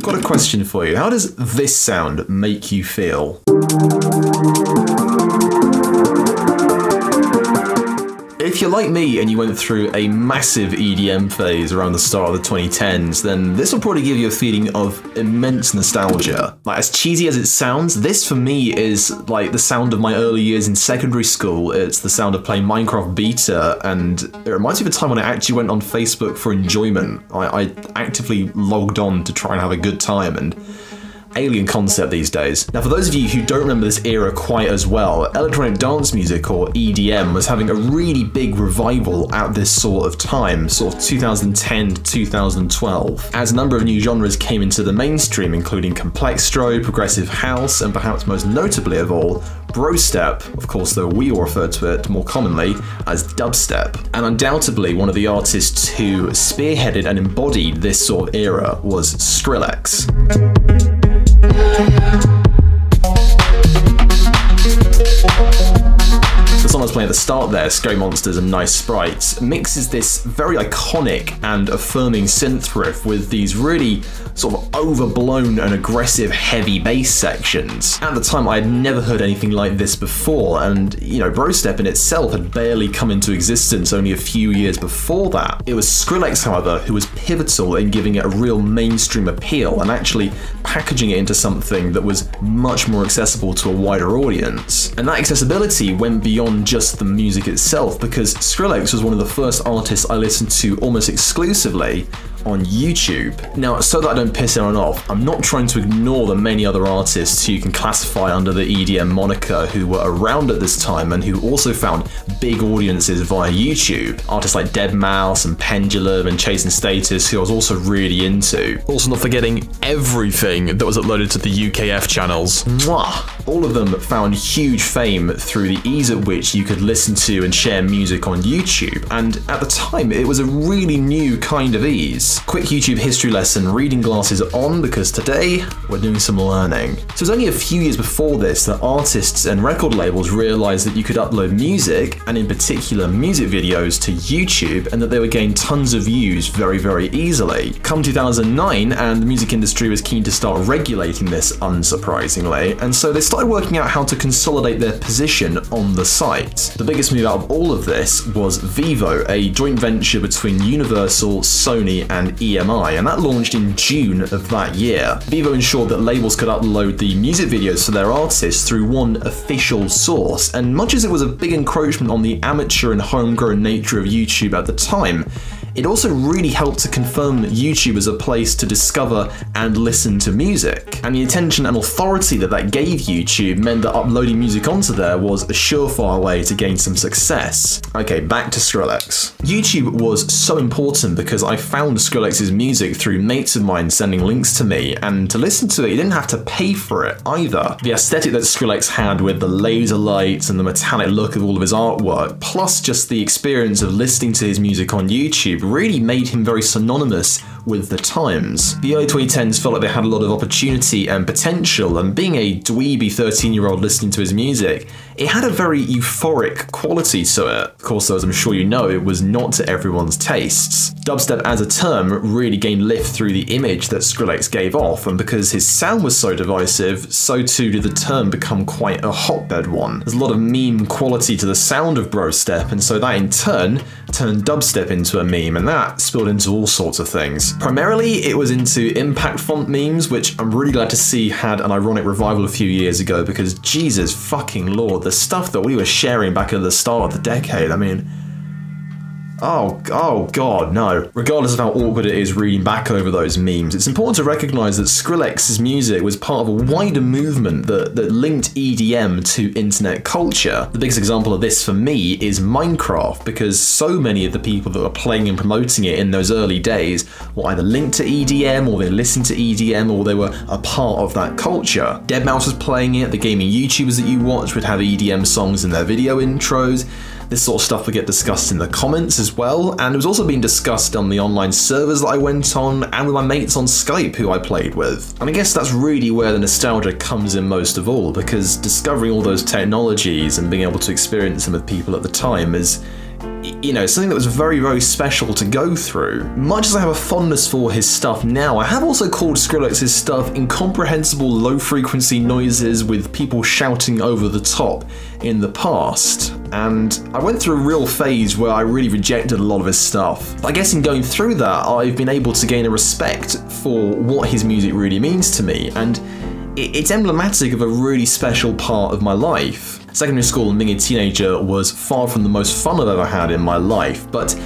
got a question for you. How does this sound make you feel? If you're like me and you went through a massive EDM phase around the start of the 2010s, then this will probably give you a feeling of immense nostalgia. Like, as cheesy as it sounds, this for me is like the sound of my early years in secondary school. It's the sound of playing Minecraft beta, and it reminds me of a time when I actually went on Facebook for enjoyment. I actively logged on to try and have a good time, and alien concept these days. Now, for those of you who don't remember this era quite as well, electronic dance music, or EDM, was having a really big revival at this sort of time, sort of 2010 to 2012, as a number of new genres came into the mainstream, including complextro, progressive house, and perhaps most notably of all, brostep, of course, though we all refer to it more commonly as dubstep. And undoubtedly, one of the artists who spearheaded and embodied this sort of era was Skrillex. The song I was playing at the start there, Scary Monsters and Nice Sprites, mixes this very iconic and affirming synth riff with these really sort of overblown and aggressive heavy bass sections. At the time, I had never heard anything like this before, and you know, brostep in itself had barely come into existence only a few years before that. It was Skrillex, however, who was pivotal in giving it a real mainstream appeal and actually packaging it into something that was much more accessible to a wider audience. And that accessibility went beyond just the music itself, because Skrillex was one of the first artists I listened to almost exclusively on YouTube. Now, so that I don't piss anyone off, I'm not trying to ignore the many other artists who you can classify under the EDM moniker who were around at this time and who also found big audiences via YouTube. Artists like deadmau5 and Pendulum and Chasing Status, who I was also really into. Also not forgetting everything that was uploaded to the UKF channels. Mwah! All of them found huge fame through the ease at which you could listen to and share music on YouTube, and at the time it was a really new kind of ease. Quick YouTube history lesson, reading glasses on, because today we're doing some learning. So it was only a few years before this that artists and record labels realized that you could upload music, and in particular music videos, to YouTube, and that they would gain tons of views very, very easily. Come 2009, and the music industry was keen to start regulating this, unsurprisingly, and so they started working out how to consolidate their position on the site. The biggest move out of all of this was Vevo, a joint venture between Universal, Sony, and EMI, and that launched in June of that year. Vevo ensured that labels could upload the music videos for their artists through one official source, and much as it was a big encroachment on the amateur and homegrown nature of YouTube at the time, it also really helped to confirm that YouTube was a place to discover and listen to music. And the attention and authority that that gave YouTube meant that uploading music onto there was a surefire way to gain some success. Okay, back to Skrillex. YouTube was so important because I found Skrillex's music through mates of mine sending links to me, and to listen to it, you didn't have to pay for it either. The aesthetic that Skrillex had with the laser lights and the metallic look of all of his artwork, plus just the experience of listening to his music on YouTube, really made him very synonymous with the times. The early 2010s felt like they had a lot of opportunity and potential, and being a dweeby 13-year-old listening to his music, it had a very euphoric quality to it. Of course, as I'm sure you know, it was not to everyone's tastes. Dubstep as a term really gained lift through the image that Skrillex gave off, and because his sound was so divisive, so too did the term become quite a hotbed one. There's a lot of meme quality to the sound of brostep, and so that in turn turned dubstep into a meme, and that spilled into all sorts of things. Primarily, it was into impact font memes, which I'm really glad to see had an ironic revival a few years ago, because Jesus fucking lord, the stuff that we were sharing back at the start of the decade, I mean, oh god, no. Regardless of how awkward it is reading back over those memes, it's important to recognise that Skrillex's music was part of a wider movement that linked EDM to internet culture. The biggest example of this for me is Minecraft, because so many of the people that were playing and promoting it in those early days were either linked to EDM, or they listened to EDM, or they were a part of that culture. deadmau5 was playing it, the gaming YouTubers that you watch would have EDM songs in their video intros. This sort of stuff would get discussed in the comments as well, and it was also being discussed on the online servers that I went on, and with my mates on Skype who I played with. And I guess that's really where the nostalgia comes in most of all, because discovering all those technologies and being able to experience them with people at the time is you know, something that was very, very special to go through. Much as I have a fondness for his stuff now, I have also called Skrillex's stuff incomprehensible low-frequency noises with people shouting over the top in the past. And I went through a real phase where I really rejected a lot of his stuff. I guess in going through that, I've been able to gain a respect for what his music really means to me, and it's emblematic of a really special part of my life. Secondary school and being a teenager was far from the most fun I've ever had in my life, but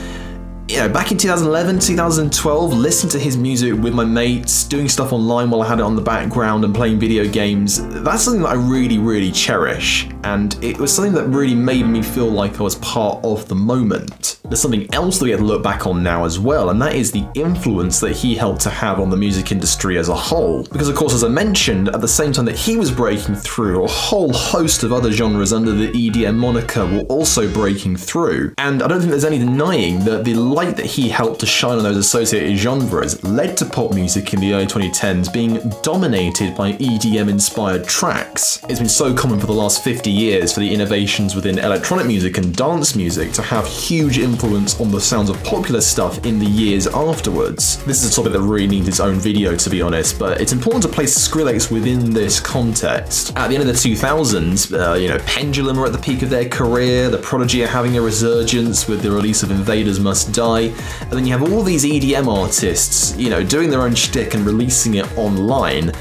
you know, back in 2011, 2012, listening to his music with my mates, doing stuff online while I had it on the background and playing video games, that's something that I really, really cherish. And it was something that really made me feel like I was part of the moment. There's something else that we have to look back on now as well, and that is the influence that he helped to have on the music industry as a whole. Because of course, as I mentioned, at the same time that he was breaking through, a whole host of other genres under the EDM moniker were also breaking through. And I don't think there's any denying that the light that he helped to shine on those associated genres led to pop music in the early 2010s being dominated by EDM-inspired tracks. It's been so common for the last 50 years for the innovations within electronic music and dance music to have huge influence on the sounds of popular stuff in the years afterwards. This is a topic that really needs its own video, to be honest, but it's important to place Skrillex within this context. At the end of the 2000s, you know, Pendulum were at the peak of their career, The Prodigy are having a resurgence with the release of Invaders Must Die, and then you have all these EDM artists, you know, doing their own shtick and releasing it online.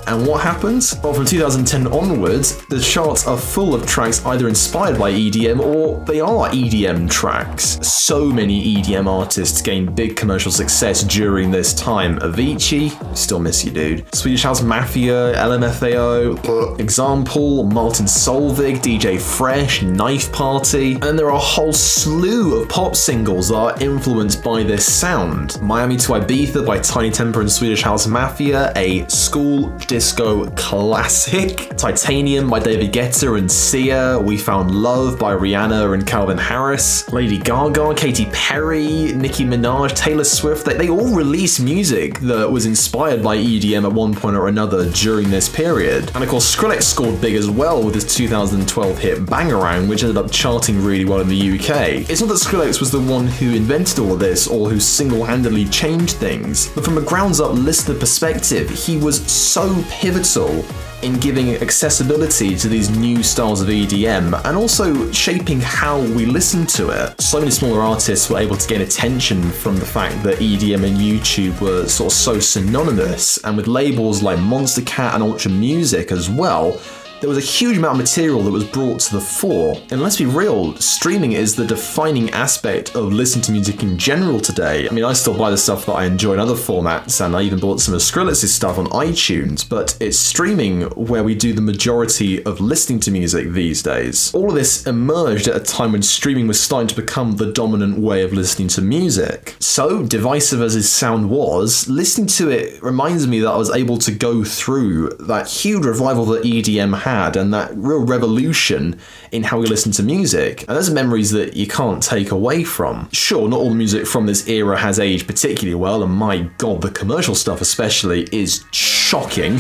And what happens? Well, from 2010 onwards, the charts are full of tracks either inspired by EDM or they are EDM tracks. So many EDM artists gained big commercial success during this time. Avicii, still miss you, dude. Swedish House Mafia, LMFAO, Example, Martin Solveig, DJ Fresh, Knife Party, and there are a whole slew of pop singles that are influenced by this sound. Miami to Ibiza by Tiny Temper and Swedish House Mafia, a school disco classic. Titanium by David Guetta and Sia, We Found Love by Rihanna and Calvin Harris, Lady Gaga, Katy Perry, Nicki Minaj, Taylor Swift, they all released music that was inspired by EDM at one point or another during this period. And of course Skrillex scored big as well with his 2012 hit Bangarang, which ended up charting really well in the UK. It's not that Skrillex was the one who invented all of this or who single-handedly changed things, but from a grounds-up listener perspective, he was so pivotal in giving accessibility to these new styles of EDM and also shaping how we listen to it. So many smaller artists were able to gain attention from the fact that EDM and YouTube were sort of so synonymous, and with labels like Monster Cat and UltraMusic as well, there was a huge amount of material that was brought to the fore. And let's be real, streaming is the defining aspect of listening to music in general today. I mean, I still buy the stuff that I enjoy in other formats, and I even bought some of Skrillex's stuff on iTunes, but it's streaming where we do the majority of listening to music these days. All of this emerged at a time when streaming was starting to become the dominant way of listening to music. So, divisive as his sound was, listening to it reminds me that I was able to go through that huge revival that EDM had and that real revolution in how we listen to music. And those are memories that you can't take away from. Sure, not all the music from this era has aged particularly well, and my god, the commercial stuff especially is shocking.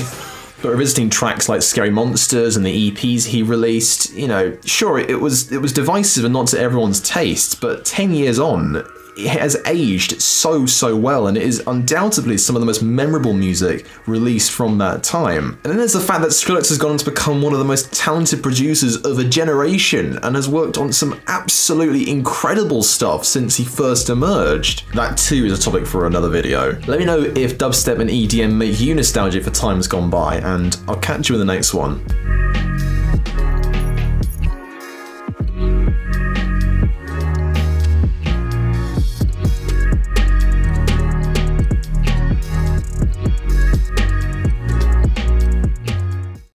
But revisiting tracks like Scary Monsters and the EPs he released, you know, sure, it was divisive and not to everyone's taste, but 10 years on, it has aged so well, and it is undoubtedly some of the most memorable music released from that time. And then there's the fact that Skrillex has gone on to become one of the most talented producers of a generation and has worked on some absolutely incredible stuff since he first emerged. That too is a topic for another video. Let me know if dubstep and EDM make you nostalgic for times gone by, and I'll catch you in the next one.